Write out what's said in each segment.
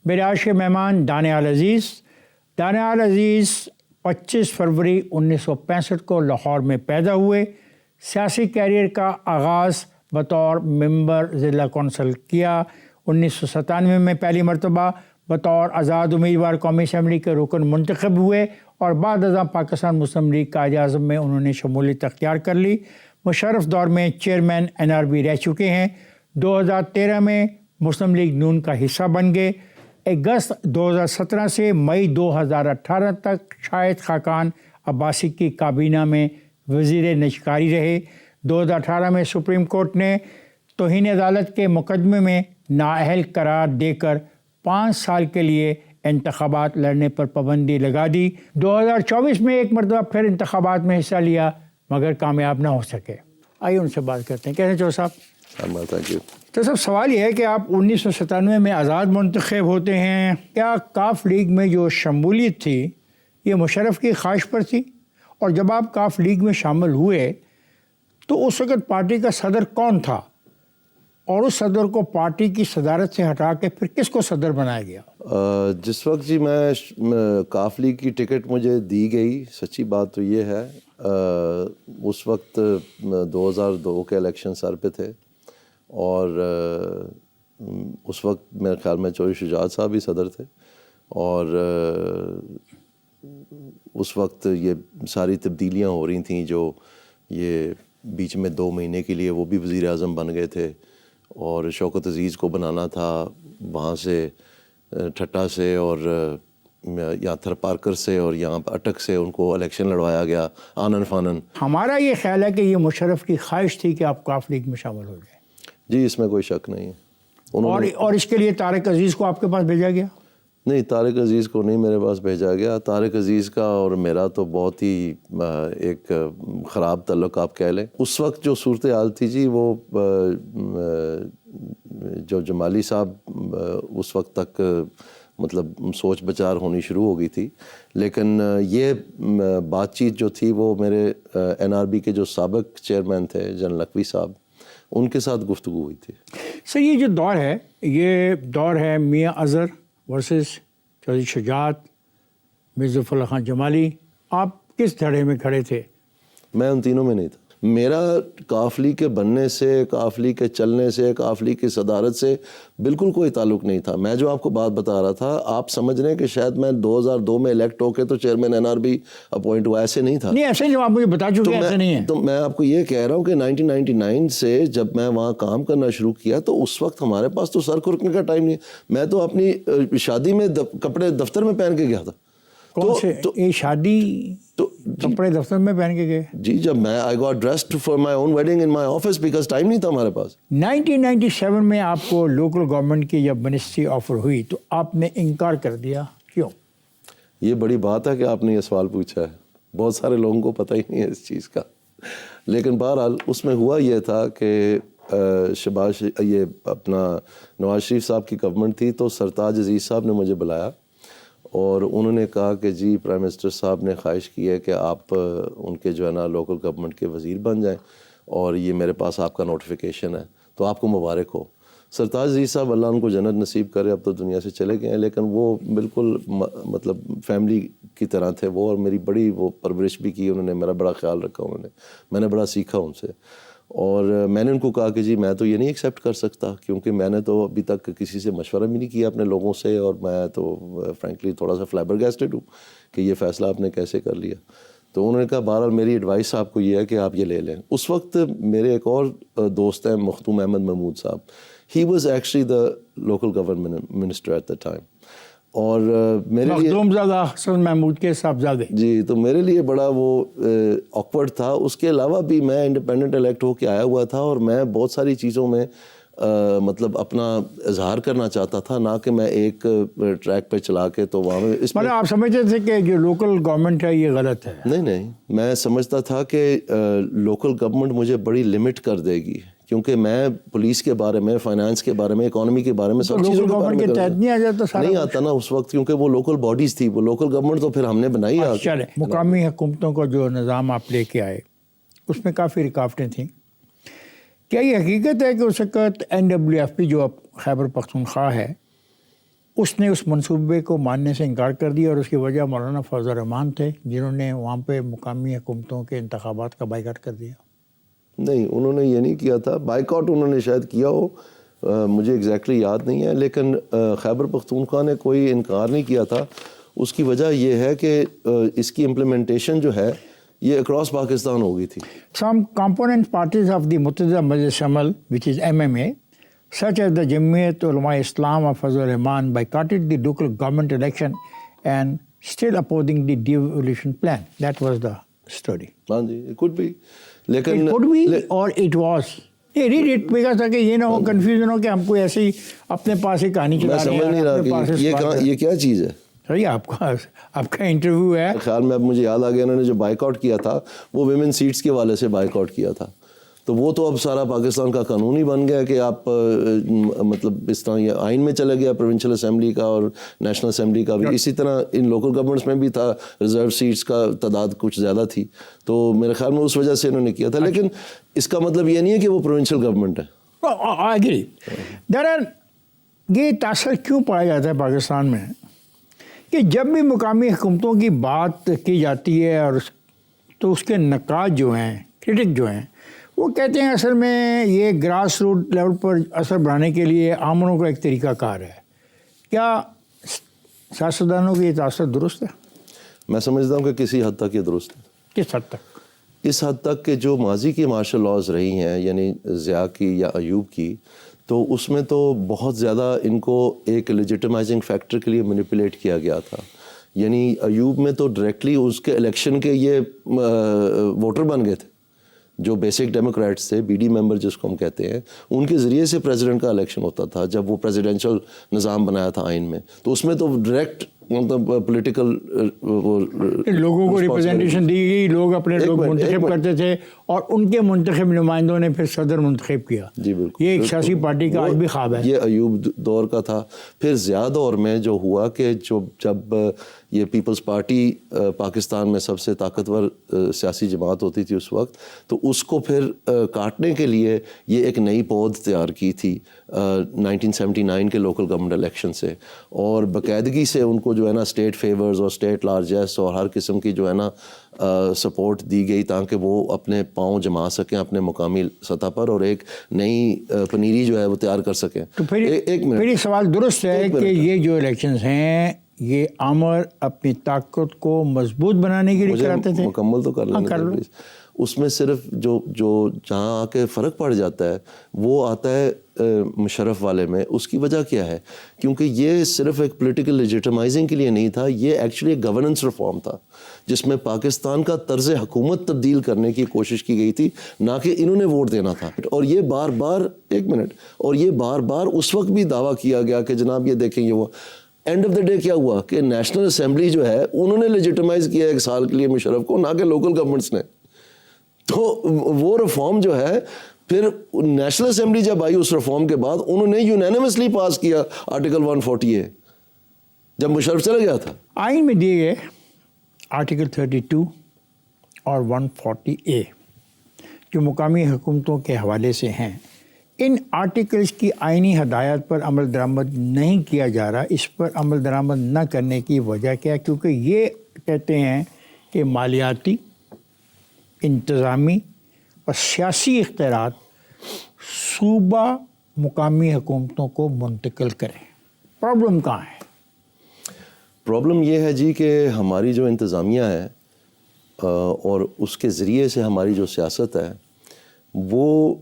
میرے آج کے مہمان دانیال عزیز 25 فروری 1965 کو لاہور میں پیدا ہوئے. سیاسی کیریئر کا آغاز بطور ممبر ضلع کونسل کیا. 1997 میں پہلی مرتبہ بطور آزاد امیدوار قومی اسمبلی کے رکن منتخب ہوئے اور بعد ازاں پاکستان مسلم لیگ قائد اعظم میں انہوں نے شمولیت اختیار کر لی. مشرف دور میں چیئرمین NRB رہ چکے ہیں. 2013 میں مسلم لیگ نون کا حصہ بن گئے. اگست 2017 سے مئی 2018 تک شاہد خاقان عباسی کی کابینہ میں وزیر نجکاری رہے. 2018 میں سپریم کورٹ نے توہین عدالت کے مقدمے میں نااہل قرار دے کر 5 سال کے لیے انتخابات لڑنے پر پابندی لگا دی. 2024 میں ایک مرتبہ پھر انتخابات میں حصہ لیا مگر کامیاب نہ ہو سکے. آئیے ان سے بات کرتے ہیں. کیسے چوہدری صاحب؟ تو سب سوال یہ ہے کہ آپ 1997 میں آزاد منتخب ہوتے ہیں. کیا کاف لیگ میں جو شمولیت تھی یہ مشرف کی خواہش پر تھی؟ اور جب آپ کاف لیگ میں شامل ہوئے تو اس وقت پارٹی کا صدر کون تھا اور اس صدر کو پارٹی کی صدارت سے ہٹا کے پھر کس کو صدر بنایا گیا؟ جس وقت جی میں کاف لیگ کی ٹکٹ مجھے دی گئی، سچی بات تو یہ ہے اس وقت 2002 کے الیکشن سر پہ تھے اور اس وقت میرے خیال میں چودھری شجاعت صاحب بھی صدر تھے اور اس وقت یہ ساری تبدیلیاں ہو رہی تھیں جو یہ بیچ میں 2 مہینے کے لیے وہ بھی وزیر اعظم بن گئے تھے اور شوکت عزیز کو بنانا تھا وہاں سے ٹھٹا سے اور یہاں تھر پارکر سے اور یہاں اٹک سے ان کو الیکشن لڑوایا گیا آنن فانن. ہمارا یہ خیال ہے کہ یہ مشرف کی خواہش تھی کہ آپ کاف لیگ میں شامل ہو جائیں. جی اس میں کوئی شک نہیں ہے. اور اس کے لیے طارق عزیز کو آپ کے پاس بھیجا گیا؟ نہیں، طارق عزیز کو نہیں میرے پاس بھیجا گیا. طارق عزیز کا اور میرا تو بہت ہی ایک خراب تعلق آپ کہہ لیں. اس وقت جو صورتحال تھی جی وہ جو جمالی صاحب اس وقت تک مطلب سوچ بچار ہونی شروع ہو گئی تھی، لیکن یہ بات چیت جو تھی وہ میرے NRB کے جو سابق چیئرمین تھے جنرل نقوی صاحب ان کے ساتھ گفتگو ہوئی تھی. سر یہ جو دور ہے یہ دور ہے میاں اظہر ورسز چودھری شجاعت، مرزا ظفر اللہ خان جمالی. آپ کس دھڑے میں کھڑے تھے؟ میں ان تینوں میں نہیں تھا. میرا کاف لیگ کے بننے سے، کاف لیگ کے چلنے سے، کاف لیگ کی صدارت سے بالکل کوئی تعلق نہیں تھا. میں جو آپ کو بات بتا رہا تھا آپ سمجھ رہے ہیں کہ شاید میں 2002 میں الیکٹ ہو کے تو چیئرمین NRB اپوائنٹ ہوا، ایسے نہیں تھا. نہیں ایسے جو آپ مجھے بتا چکے ایسے نہیں ہے. تو میں آپ کو یہ کہہ رہا ہوں کہ 1999 سے جب میں وہاں کام کرنا شروع کیا تو اس وقت ہمارے پاس تو سر کھرکنے کا ٹائم نہیں. میں تو اپنی شادی میں کپڑے دفتر میں پہن کے گیا تھا. کون سے یہ شادی تو کپڑے دفتر میں پہن کے گئے؟ جی جب میں I got dressed for my own wedding in my office because time نہیں تھا ہمارے پاس. 1997 میں آپ کو لوکل گورنمنٹ کی جب منسٹری آفر ہوئی تو آپ نے انکار کر دیا، کیوں؟ یہ بڑی بات ہے کہ آپ نے یہ سوال پوچھا ہے. بہت سارے لوگوں کو پتہ ہی نہیں ہے اس چیز کا، لیکن بہرحال اس میں ہوا یہ تھا کہ یہ اپنا نواز شریف صاحب کی گورنمنٹ تھی تو سرتاج عزیز صاحب نے مجھے بلایا اور انہوں نے کہا کہ جی پرائم منسٹر صاحب نے خواہش کی ہے کہ آپ ان کے جو ہے نا لوکل گورنمنٹ کے وزیر بن جائیں اور یہ میرے پاس آپ کا نوٹیفیکیشن ہے تو آپ کو مبارک ہو. سرتاج عزیز صاحب اللہ ان کو جنت نصیب کرے، اب تو دنیا سے چلے گئے ہیں، لیکن وہ بالکل مطلب فیملی کی طرح تھے وہ اور میری بڑی وہ پرورش بھی کی، انہوں نے میرا بڑا خیال رکھا، میں نے بڑا سیکھا ان سے. اور میں نے ان کو کہا کہ جی میں تو یہ نہیں ایکسیپٹ کر سکتا کیونکہ میں نے تو ابھی تک کسی سے مشورہ بھی نہیں کیا اپنے لوگوں سے اور میں تو فرینکلی تھوڑا سا فلیبرگیسٹڈ ہوں کہ یہ فیصلہ آپ نے کیسے کر لیا. تو انہوں نے کہا بہرحال میری ایڈوائس آپ کو یہ ہے کہ آپ یہ لے لیں. اس وقت میرے ایک اور دوست ہیں مختوم احمد محمود صاحب، he was actually the local government minister at the time اور میرے لیے مخدوم زادہ حسن محمود کے صاحبزادے. جی تو میرے لیے بڑا وہ آکورڈ تھا. اس کے علاوہ بھی میں انڈیپینڈنٹ الیکٹ ہو کے آیا ہوا تھا اور میں بہت ساری چیزوں میں مطلب اپنا اظہار کرنا چاہتا تھا، نہ کہ میں ایک ٹریک پہ چلا کے تو وہاں اس مطلب آپ سمجھتے تھے کہ جو لوکل گورنمنٹ ہے یہ غلط ہے؟ نہیں، میں سمجھتا تھا کہ لوکل گورنمنٹ مجھے بڑی لمٹ کر دے گی کیونکہ میں پولیس کے بارے میں، فائنانس کے بارے میں، اکانومی کے بارے میں سب چیزوں کے بارے میں نہیں آتا نا اس وقت کیونکہ وہ لوکل باڈیز تھی. وہ لوکل گورنمنٹ تو پھر ہم نے بنائی. چلے مقامی حکومتوں کا جو نظام آپ لے کے آئے اس میں کافی رکاوٹیں تھیں. کیا یہ حقیقت ہے کہ اس وقت NWFP جو اب خیبر پختونخوا ہے اس نے اس منصوبے کو ماننے سے انکار کر دیا اور اس کی وجہ مولانا فضل الرحمان تھے جنہوں نے وہاں پہ مقامی حکومتوں کے انتخابات کا بائیکاٹ کر دیا. نہیں, انہوں نے یہ نہیں کیا تھا. بائیکاٹ انہوں نے شاید کیا ہو, مجھے ایگزیکٹلی یاد نہیں ہے, لیکن خیبر پختونخوا نے کوئی انکار نہیں کیا تھا. اس کی وجہ یہ ہے کہ اس کی امپلیمنٹیشن جو ہے یہ اکراس پاکستان ہو گئی تھی. Some component parties of the متحدہ مجلس عمل which is MMA such as the Jamiat Ulama Islam of Fazlur Rahman boycotted the local government election and still opposing the devolution plan. That was the story. ہاں جی, it could be. لیکن It could be or it was. یہ read it because تاکہ یہ نہ ہو confusion ہو کہ ہم کو ایسے ہی اپنے پاس ہی کہانی میں چلا رہے سمجھ نہیں ہیں رہا کہ یہ کیا چیز ہے. صحیح, آپ کا انٹرویو ہے. خیال میں اب مجھے یاد آ گیا, انہوں نے جو بائیک آؤٹ کیا تھا وہ ویمن سیٹس کے والے سے بائیک آؤٹ کیا تھا. تو وہ تو اب سارا پاکستان کا قانون ہی بن گیا کہ آپ مطلب اس طرح یہ آئین میں چلے گیا پروونشل اسمبلی کا اور نیشنل اسمبلی کا بھی. اسی طرح ان لوکل گورنمنٹس میں بھی تھا, ریزرو سیٹس کا تعداد کچھ زیادہ تھی. تو میرے خیال میں اس وجہ سے انہوں نے کیا تھا. لیکن اس کا مطلب یہ نہیں ہے کہ وہ پروونشل گورنمنٹ ہے. یہ تاثر کیوں پایا جاتا ہے پاکستان میں کہ جب بھی مقامی حکومتوں کی بات کی جاتی ہے اور تو اس کے نقاد جو ہیں, کرٹک جو ہیں, وہ کہتے ہیں اصل میں یہ گراس روٹ لیول پر اثر بڑھانے کے لیے عاملوں کا ایک طریقہ کار ہے. کیا سیاستدانوں کی یہ تاثر درست ہے؟ میں سمجھتا ہوں کہ کسی حد تک یہ درست ہے. کس حد تک؟ اس حد تک کہ جو ماضی کی مارشل لاز رہی ہیں, یعنی ضیاء کی یا ایوب کی, تو اس میں تو بہت زیادہ ان کو ایک لیجیٹمائزنگ فیکٹر کے لیے مینیپولیٹ کیا گیا تھا. یعنی ایوب میں تو ڈائریکٹلی اس کے الیکشن کے یہ ووٹر بن گئے تھے جو بیسک ڈیموکریٹس تھے, بی ڈی ممبر جس کو ہم کہتے ہیں, ان کے ذریعے سے پریزیڈنٹ کا الیکشن ہوتا تھا جب وہ پریزیڈینشل نظام بنایا تھا آئین میں. تو اس میں تو ڈائریکٹ مطلب پولیٹیکل لوگوں کو ریپرزنٹیشن دی گئی, لوگ اپنے لوگ منتخب کرتے تھے اور ان کے منتخب نمائندوں نے پھر صدر منتخب کیا. جی بالکل, یہ ایک سیاسی پارٹی کا آج بھی خواب ہے. یہ ایوب دور کا تھا. پھر ضیاء دور میں جو ہوا کہ جب یہ پیپلز پارٹی پاکستان میں سب سے طاقتور سیاسی جماعت ہوتی تھی اس وقت, تو اس کو پھر کاٹنے کے لیے یہ ایک نئی پود تیار کی تھی 1979 کے لوکل گورنمنٹ الیکشن سے, اور باقاعدگی سے ان کو جو ہے نا اسٹیٹ فیورز اور اسٹیٹ لارجسٹ اور ہر قسم کی جو ہے نا سپورٹ دی گئی تاکہ وہ اپنے پاؤں جما سکیں اپنے مقامی سطح پر اور ایک نئی پنیری جو ہے وہ تیار کر سکیں. تو پھر یہ سوال درست ہے کہ یہ جو الیکشنز ہیں یہ عامر اپنی طاقت کو مضبوط بنانے کے لیے کراتے تھے. مکمل تو کر لیں گے. اس میں صرف جو جہاں آ کے فرق پڑ جاتا ہے وہ آتا ہے مشرف والے میں. اس کی وجہ کیا ہے؟ کیونکہ یہ صرف ایک پولیٹیکل لیجیٹمائزنگ کے لیے نہیں تھا, یہ ایکچولی ایک گورننس ریفارم تھا جس میں پاکستان کا طرز حکومت تبدیل کرنے کی کوشش کی گئی تھی, نہ کہ انہوں نے ووٹ دینا تھا. اور یہ بار بار اس وقت بھی دعویٰ کیا گیا کہ جناب یہ دیکھیں, یہ وہ اینڈ آف دا ڈے کیا ہوا کہ نیشنل اسمبلی جو ہے انہوں نے لیجیٹمائز کیا 1 سال کے لیے مشرف کو, نہ کہ لوکل گورنمنٹس نے. تو وہ ریفارم جو ہے پھر نیشنل اسمبلی جب آئی اس ریفارم کے بعد انہوں نے یونینیمسلی پاس کیا آرٹیکل 140A جب مشرف چلا گیا تھا. آئین میں دیے گئے آرٹیکل 32 اور 140A جو مقامی حکومتوں کے حوالے سے ہیں, ان آرٹیکلز کی آئینی ہدایات پر عمل درآمد نہیں کیا جا رہا. اس پر عمل درآمد نہ کرنے کی وجہ کیا؟ کیونکہ یہ کہتے ہیں کہ مالیاتی, انتظامی اور سیاسی اختیارات صوبہ مقامی حکومتوں کو منتقل کریں. پرابلم کہاں ہے؟ پرابلم یہ ہے جی کہ ہماری جو انتظامیہ ہے اور اس کے ذریعے سے ہماری جو سیاست ہے وہ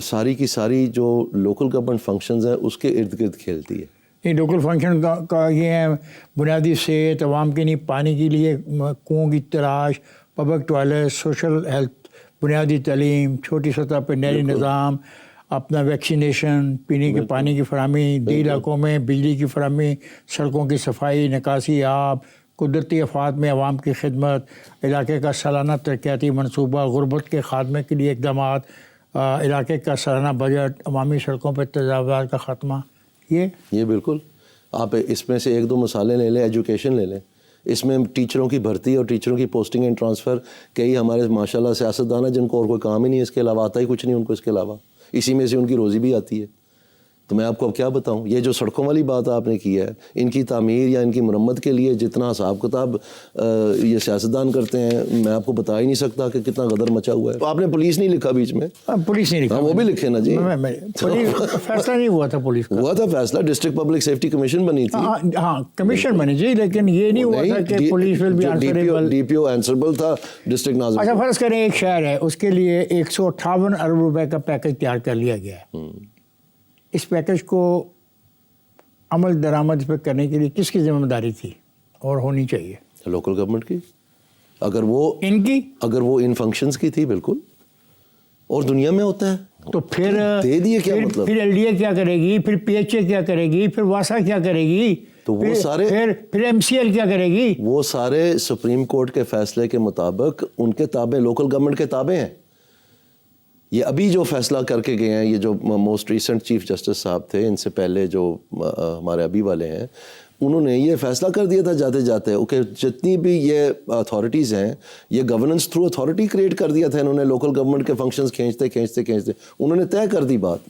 ساری کی ساری جو لوکل گورنمنٹ فنکشنز ہیں اس کے ارد گرد کھیلتی ہے. یہ لوکل فنکشن کا یہ ہے بنیادی صحت, عوام کے لیے پانی کے لیے کنوؤں کی تلاش, پبلک ٹوائلٹ, سوشل ہیلتھ, بنیادی تعلیم, چھوٹی سطح پہ نہری نظام, اپنا ویکسینیشن, پینے کے پانی کی فراہمی, دیہی علاقوں میں بجلی کی فراہمی, سڑکوں کی صفائی, نکاسی آب, قدرتی آفات میں عوام کی خدمت, علاقے کا سالانہ ترقیاتی منصوبہ, غربت کے خاتمے کے لیے اقدامات, علاقے کا سالانہ بجٹ, عوامی سڑکوں پر تجاوزات کا خاتمہ. یہ بالکل آپ اس میں سے 1-2 مثالیں لے لیں. ایجوکیشن لے لیں, اس میں ٹیچروں کی بھرتی اور ٹیچروں کی پوسٹنگ اینڈ ٹرانسفر, کئی ہمارے ماشاءاللہ سیاستدان ہیں جن کو اور کوئی کام ہی نہیں, اس کے علاوہ آتا ہی کچھ نہیں ان کو, اس کے علاوہ اسی میں سے ان کی روزی بھی آتی ہے. تو میں آپ کو اب کیا بتاؤں. یہ جو سڑکوں والی بات آپ نے کی ہے، ان کی تعمیر یا ان کی مرمت کے لیے جتنا حساب کتاب یہ سیاستدان کرتے ہیں، میں آپ کو بتا ہی نہیں سکتا کہ کتنا غدر مچا ہوا ہے. تو آپ نے پولیس نہیں لکھا بیچ میں؟ پولیس نہیں لکھا. وہ بھی لکھے نا جی. فیصلہ نہیں ہوا تھا پولیس کا. ہوا تھا فیصلہ، ڈسٹرکٹ پبلک سیفٹی کمیشن بنی تھی. ہاں کمیشن بنی جی، لیکن یہ نہیں ہوا تھا کہ police will be answerable. D P O answerable تھا ڈسٹرکٹ ناظم. اچھا فرض کریں ایک شہر ہے، اس کے لیے 158 ارب روپے کا پیکج تیار کر لیا گیا ہے. اس پیکج کو عمل درآمد پہ کرنے کے لیے کس کی ذمہ داری تھی اور ہونی چاہیے؟ لوکل گورنمنٹ کی. اگر وہ ان کی، اگر وہ ان فنکشنز کی تھی بالکل، اور دنیا میں ہوتا ہے تو پھر دے دیے. کیا مطلب؟ پھر ایل ڈی اے کیا کرے گی، پھر پی ایچ اے کیا کرے گی، پھر واسا کیا کرے گی، تو وہ سارے پھر ایم سی ایل کیا کرے گی؟ وہ سارے سپریم کورٹ کے فیصلے کے مطابق ان کے تابع، لوکل گورنمنٹ کے تابع ہیں. یہ ابھی جو فیصلہ کر کے گئے ہیں، یہ جو موسٹ ریسنٹ چیف جسٹس صاحب تھے، ان سے پہلے جو ہمارے ابھی والے ہیں، انہوں نے یہ فیصلہ کر دیا تھا جاتے جاتے کہ جتنی بھی یہ اتھارٹیز ہیں، یہ گورننس تھرو اتھارٹی کریٹ کر دیا تھا انہوں نے. لوکل گورنمنٹ کے فنکشنز کھینچتے انہوں نے طے کر دی بات.